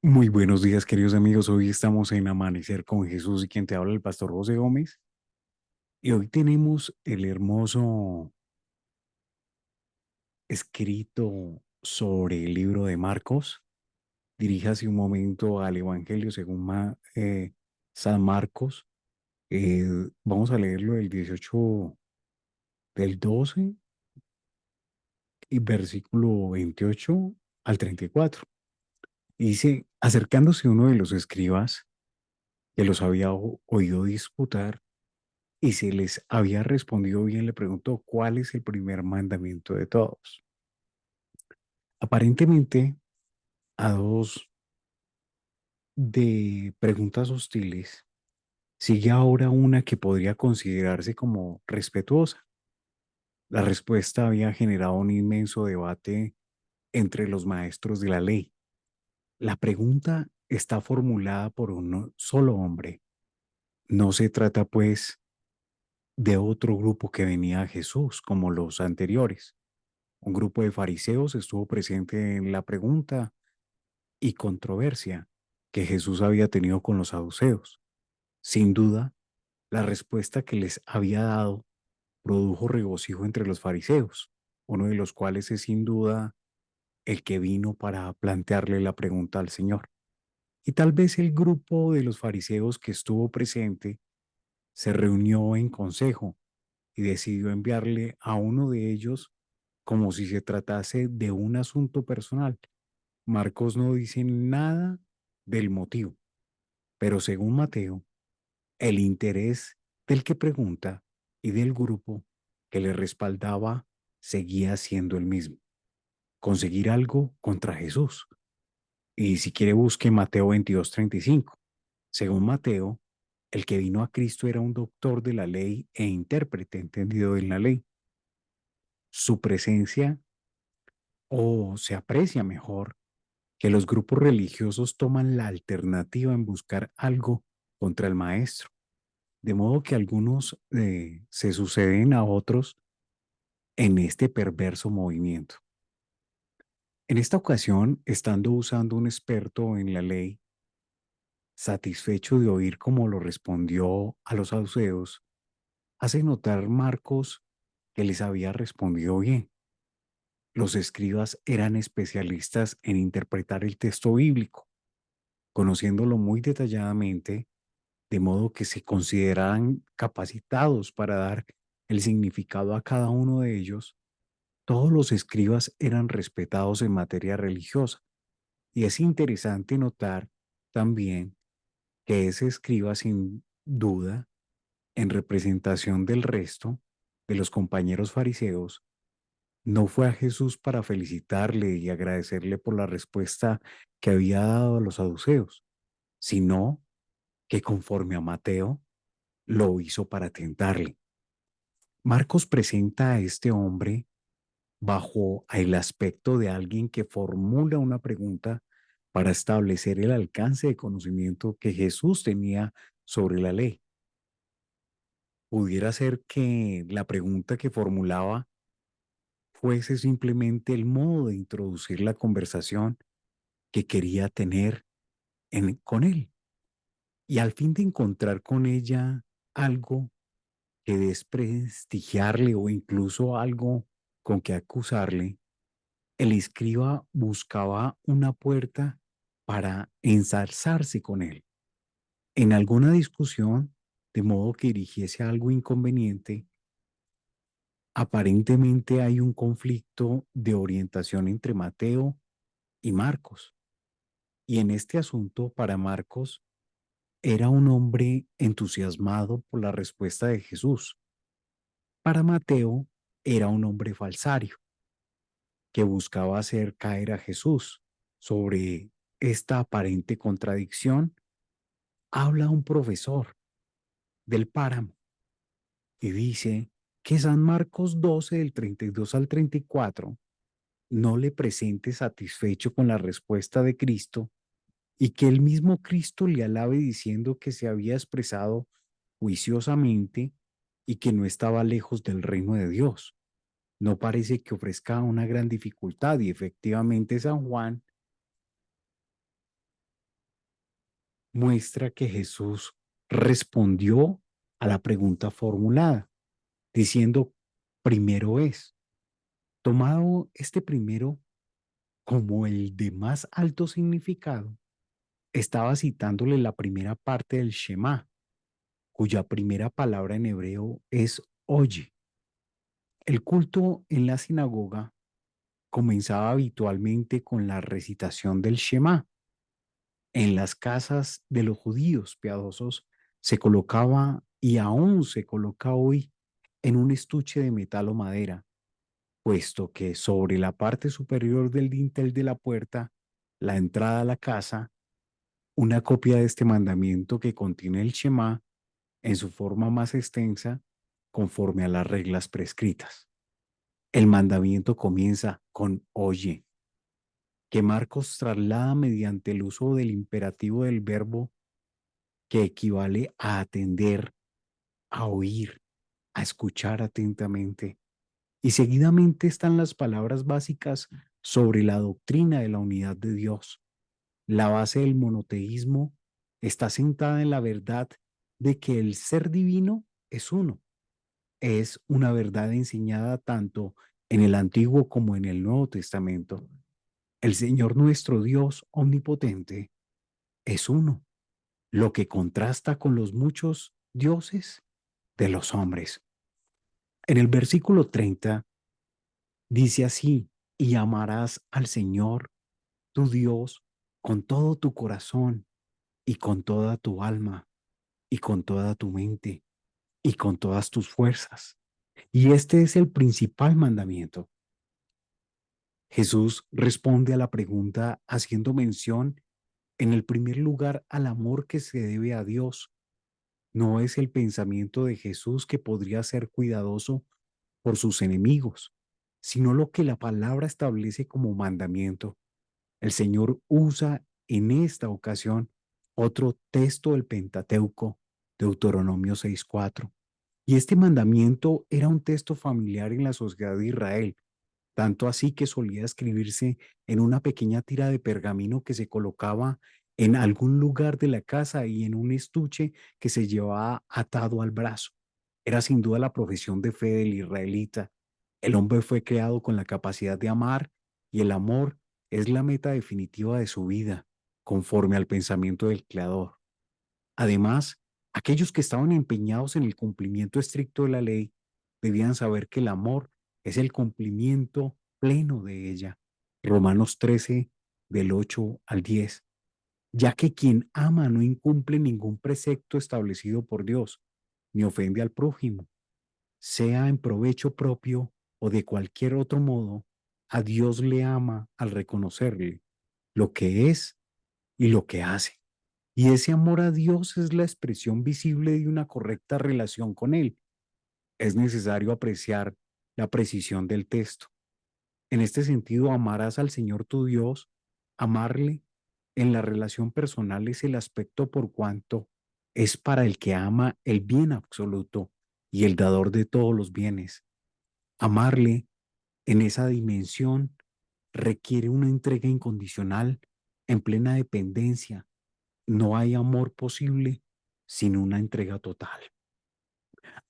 Muy buenos días, queridos amigos. Hoy estamos en Amanecer con Jesús y quien te habla el pastor José Gómez. Y hoy tenemos el hermoso escrito sobre el libro de Marcos. Diríjase un momento al Evangelio según San Marcos. Vamos a leerlo del 18, del 12 y versículo 28 al 34. Y dice, acercándose uno de los escribas que los había oído disputar, y si les había respondido bien, le preguntó, ¿cuál es el primer mandamiento de todos? Aparentemente, a dos de preguntas hostiles, sigue ahora una que podría considerarse como respetuosa. La respuesta había generado un inmenso debate entre los maestros de la ley. La pregunta está formulada por un solo hombre. No se trata, pues, de otro grupo que venía a Jesús, como los anteriores. Un grupo de fariseos estuvo presente en la pregunta y controversia que Jesús había tenido con los saduceos. Sin duda, la respuesta que les había dado produjo regocijo entre los fariseos, uno de los cuales es sin duda el que vino para plantearle la pregunta al Señor. Y tal vez el grupo de los fariseos que estuvo presente se reunió en consejo y decidió enviarle a uno de ellos como si se tratase de un asunto personal. Marcos no dice nada del motivo, pero según Mateo, el interés del que pregunta y del grupo que le respaldaba seguía siendo el mismo, conseguir algo contra Jesús. Y si quiere busque Mateo 22:35. Según Mateo, el que vino a Cristo era un doctor de la ley e intérprete entendido en la ley. Su presencia, o se aprecia mejor, que los grupos religiosos toman la alternativa en buscar algo contra el maestro, de modo que algunos se suceden a otros en este perverso movimiento. En esta ocasión, estando usando un experto en la ley, satisfecho de oír cómo lo respondió a los saduceos, hace notar Marcos que les había respondido bien. Los escribas eran especialistas en interpretar el texto bíblico, conociéndolo muy detalladamente, de modo que se consideraran capacitados para dar el significado a cada uno de ellos. Todos los escribas eran respetados en materia religiosa, y es interesante notar también que ese escriba sin duda, en representación del resto de los compañeros fariseos, no fue a Jesús para felicitarle y agradecerle por la respuesta que había dado a los saduceos, sino que conforme a Mateo, lo hizo para tentarle. Marcos presenta a este hombre bajo el aspecto de alguien que formula una pregunta para establecer el alcance de conocimiento que Jesús tenía sobre la ley. Pudiera ser que la pregunta que formulaba fuese simplemente el modo de introducir la conversación que quería tener con él, y al fin de encontrar con ella algo que desprestigiarle o incluso algo con que acusarle, el escriba buscaba una puerta para ensalzarse con él en alguna discusión, de modo que dirigiese a algo inconveniente. Aparentemente hay un conflicto de orientación entre Mateo y Marcos, y en este asunto para Marcos era un hombre entusiasmado por la respuesta de Jesús. Para Mateo era un hombre falsario que buscaba hacer caer a Jesús. Sobre esta aparente contradicción habla un profesor del páramo y dice que San Marcos 12 del 32 al 34 no le presente satisfecho con la respuesta de Cristo y que el mismo Cristo le alabe diciendo que se había expresado juiciosamente y que no estaba lejos del reino de Dios. No parece que ofrezca una gran dificultad y efectivamente San Juan muestra que Jesús respondió a la pregunta formulada, diciendo, primero es. Tomado este primero como el de más alto significado, estaba citándole la primera parte del Shema, cuya primera palabra en hebreo es oye. El culto en la sinagoga comenzaba habitualmente con la recitación del Shema. En las casas de los judíos piadosos se colocaba y aún se coloca hoy en un estuche de metal o madera, puesto que sobre la parte superior del dintel de la puerta, la entrada a la casa, una copia de este mandamiento que contiene el Shema en su forma más extensa, conforme a las reglas prescritas. El mandamiento comienza con oye, que Marcos traslada mediante el uso del imperativo del verbo que equivale a atender, a oír, a escuchar atentamente. Y seguidamente están las palabras básicas sobre la doctrina de la unidad de Dios. La base del monoteísmo está sentada en la verdad de que el ser divino es uno. Es una verdad enseñada tanto en el Antiguo como en el Nuevo Testamento. El Señor nuestro Dios omnipotente es uno, lo que contrasta con los muchos dioses de los hombres. En el versículo 30 dice así, y amarás al Señor, tu Dios, con todo tu corazón y con toda tu alma y con toda tu mente y con todas tus fuerzas. Y este es el principal mandamiento. Jesús responde a la pregunta haciendo mención en el primer lugar al amor que se debe a Dios. No es el pensamiento de Jesús que podría ser cuidadoso por sus enemigos, sino lo que la palabra establece como mandamiento. El Señor usa en esta ocasión otro texto del Pentateuco, Deuteronomio 6:4. Y este mandamiento era un texto familiar en la sociedad de Israel, tanto así que solía escribirse en una pequeña tira de pergamino que se colocaba en algún lugar de la casa y en un estuche que se llevaba atado al brazo. Era sin duda la profesión de fe del israelita. El hombre fue creado con la capacidad de amar y el amor es la meta definitiva de su vida, conforme al pensamiento del Creador. Además, aquellos que estaban empeñados en el cumplimiento estricto de la ley debían saber que el amor es el cumplimiento pleno de ella. Romanos 13, del 8 al 10. Ya que quien ama no incumple ningún precepto establecido por Dios, ni ofende al prójimo, sea en provecho propio o de cualquier otro modo, a Dios le ama al reconocerle lo que es y lo que hace. Y ese amor a Dios es la expresión visible de una correcta relación con Él. Es necesario apreciar la precisión del texto. En este sentido, amarás al Señor tu Dios, amarle en la relación personal es el aspecto por cuanto es para el que ama el bien absoluto y el dador de todos los bienes. Amarle en esa dimensión requiere una entrega incondicional en plena dependencia. No hay amor posible sin una entrega total.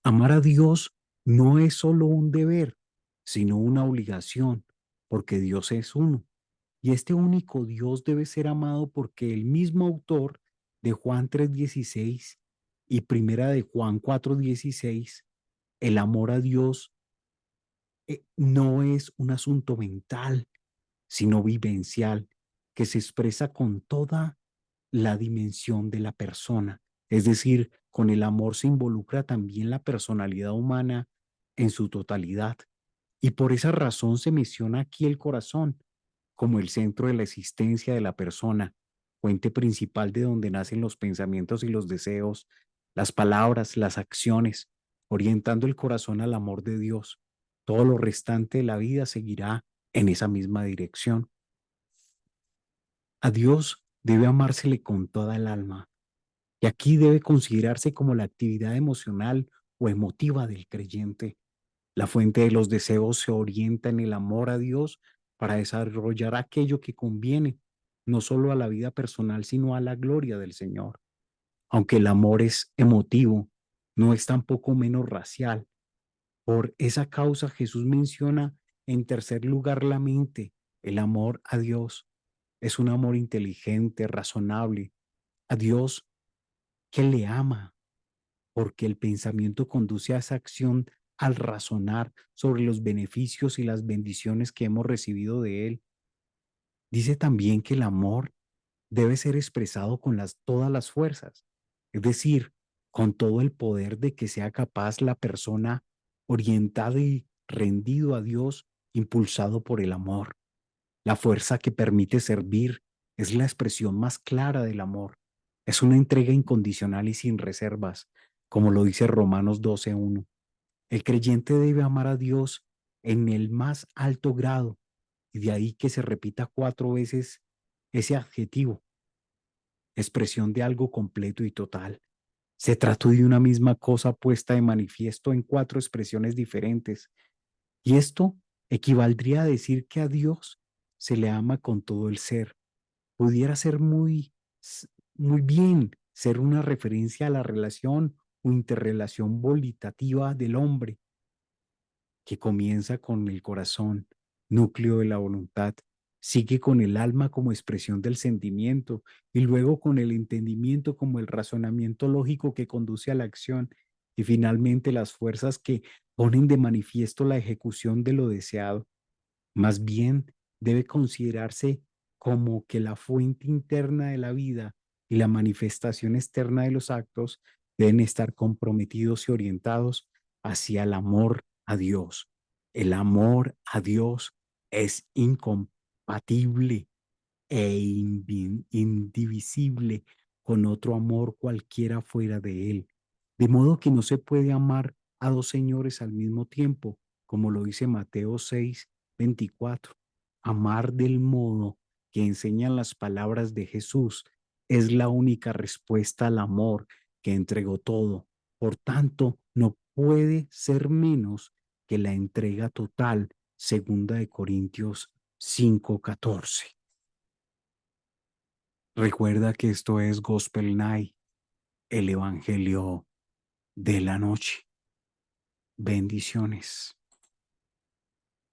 Amar a Dios no es solo un deber, sino una obligación, porque Dios es uno. Y este único Dios debe ser amado porque el mismo autor de Juan 3:16 y primera de Juan 4:16, el amor a Dios no es un asunto mental, sino vivencial, que se expresa con toda la dimensión de la persona. Es decir, con el amor se involucra también la personalidad humana en su totalidad. Y por esa razón se menciona aquí el corazón como el centro de la existencia de la persona, fuente principal de donde nacen los pensamientos y los deseos, las palabras, las acciones, orientando el corazón al amor de Dios. Todo lo restante de la vida seguirá en esa misma dirección. A Dios debe amársele con toda el alma, y aquí debe considerarse como la actividad emocional o emotiva del creyente. La fuente de los deseos se orienta en el amor a Dios para desarrollar aquello que conviene. no solo a la vida personal, sino a la gloria del Señor. Aunque el amor es emotivo, no es tampoco menos racial. Por esa causa Jesús menciona en tercer lugar la mente, el amor a Dios. Es un amor inteligente, razonable, a Dios que le ama, porque el pensamiento conduce a esa acción al razonar sobre los beneficios y las bendiciones que hemos recibido de Él. Dice también que el amor debe ser expresado con todas las fuerzas, es decir, con todo el poder de que sea capaz la persona orientada y rendido a Dios, impulsado por el amor. La fuerza que permite servir es la expresión más clara del amor. Es una entrega incondicional y sin reservas, como lo dice Romanos 12:1. El creyente debe amar a Dios en el más alto grado, y de ahí que se repita 4 veces ese adjetivo, expresión de algo completo y total. Se trata de una misma cosa puesta de manifiesto en 4 expresiones diferentes, y esto equivaldría a decir que a Dios se le ama con todo el ser. Pudiera ser muy bien ser una referencia a la relación o interrelación volitativa del hombre, que comienza con el corazón, núcleo de la voluntad, sigue con el alma como expresión del sentimiento y luego con el entendimiento como el razonamiento lógico que conduce a la acción y finalmente las fuerzas que ponen de manifiesto la ejecución de lo deseado. Más bien debe considerarse como que la fuente interna de la vida y la manifestación externa de los actos deben estar comprometidos y orientados hacia el amor a Dios. El amor a Dios es incompatible e indivisible con otro amor cualquiera fuera de él. De modo que no se puede amar a dos señores al mismo tiempo, como lo dice Mateo 6:24. Amar del modo que enseñan las palabras de Jesús es la única respuesta al amor que entregó todo. Por tanto, no puede ser menos que la entrega total, segunda de Corintios 5:14. Recuerda que esto es Gospel Night, el Evangelio de la noche. Bendiciones.